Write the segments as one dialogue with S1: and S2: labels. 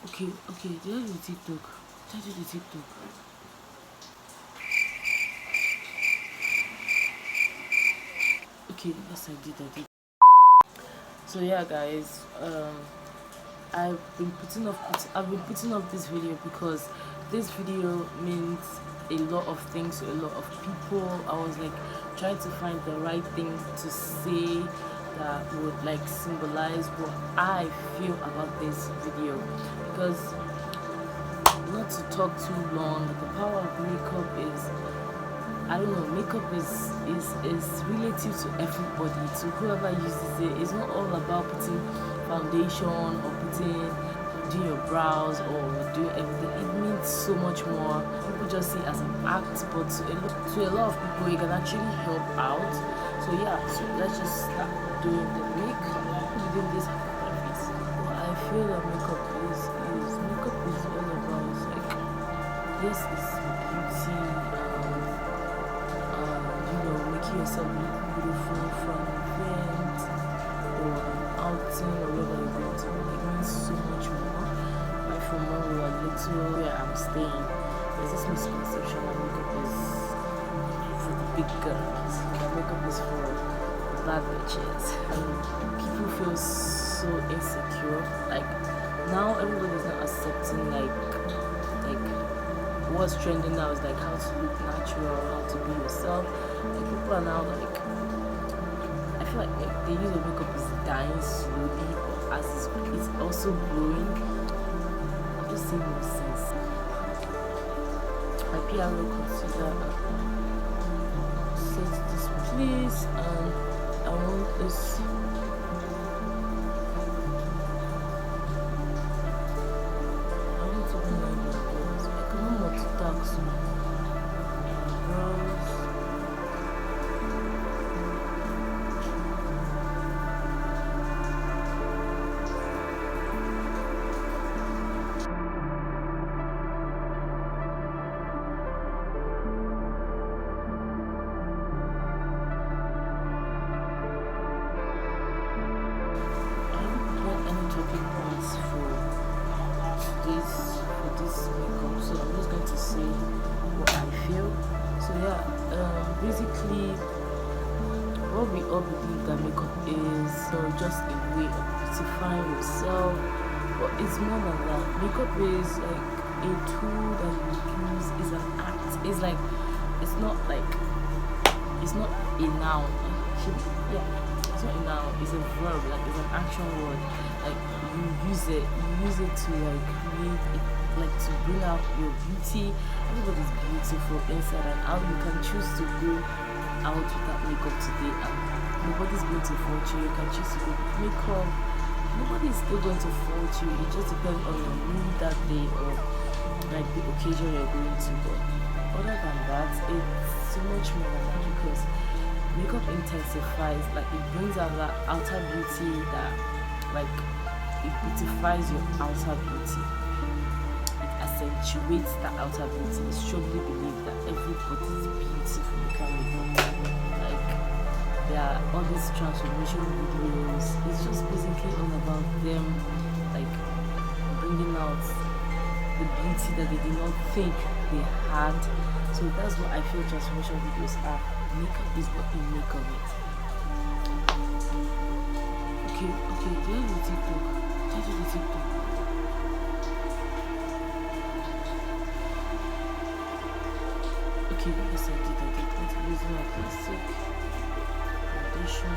S1: Okay, did I do the TikTok? Did I do the TikTok? Okay, yes I did. So yeah guys, I've been putting off this video because this video means a lot of things to a lot of people. I was like trying to find the right thing to say that would like symbolize what I feel about this video, because not to talk too long, the power of makeup is, I don't know, makeup is relative to everybody, to whoever uses it. It's not all about putting foundation or doing your brows or doing everything. It means so much more. People just see it as an act, but to a lot of people, it can actually help out. So yeah, so let's just start doing the makeup. Doing this face. What I feel that makeup is all about, like, yes, it's beauty. Making yourself look beautiful from an event or an outing or whatever you're going to. It means so much more. Like from when we were little, where I'm staying, there's this misconception that makeup is for the big girls. That makeup is for bad bitches. And people feel so insecure. Like now everybody's not accepting like what's trending now is like how to look natural, how to be yourself. Like people are now like, I feel like the use of makeup is dying slowly, but as it's also growing. I'm just saying no sense. My PR will consider set this please, and I want this. Basically, what we all believe that makeup is just a way of beautifying yourself, but it's more than that. Makeup is like a tool that you use, is an act. It's like, it's not a noun. Yeah, it's not a noun. It's a verb. Like it's an action word. Like you use it to like create it, like to bring out your beauty. Everybody's beautiful inside and out. You can choose to go out without makeup today, and nobody's going to fault you. You can choose to go with makeup. Nobody's still going to fault you. It just depends on your mood that day or like the occasion you're going to. But other than that, it's so much more than that, because makeup intensifies, like it brings out that outer beauty, that like it beautifies your outer beauty. It accentuates that outer beauty. I strongly believe that everybody's beautiful. You can like there are all these transformation videos. It's just basically all about them like bringing out the beauty that they did not think they had. So that's what I feel transformation videos are. Makeup is what you make of it. Okay, do I do the TikTok? Did I do the TikTok? Okay, yes I did. Let's use my plastic foundation.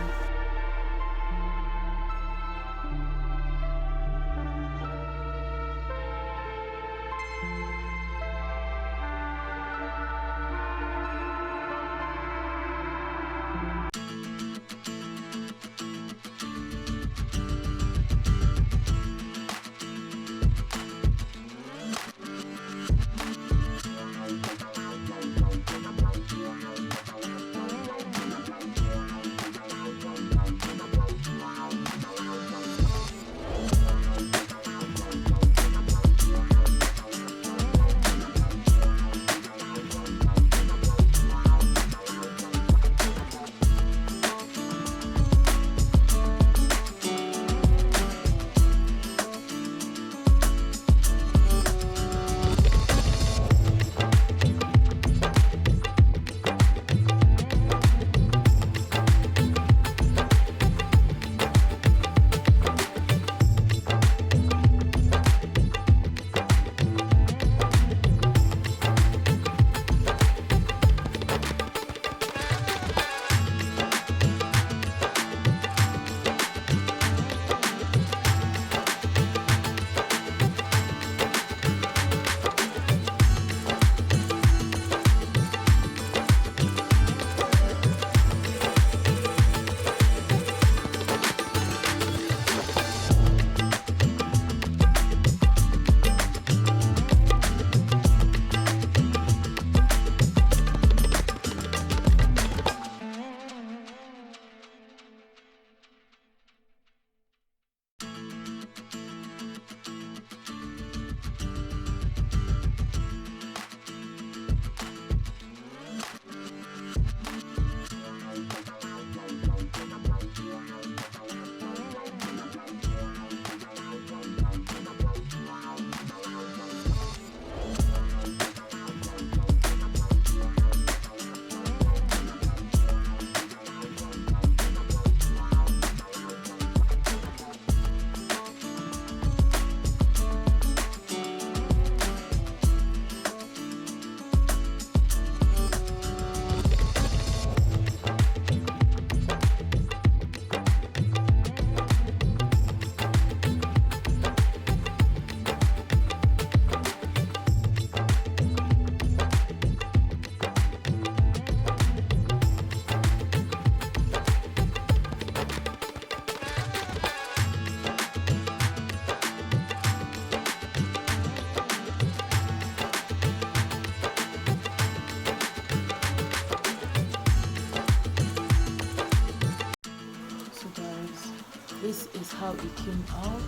S1: this is how it came out.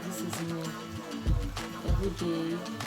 S1: This is me every day.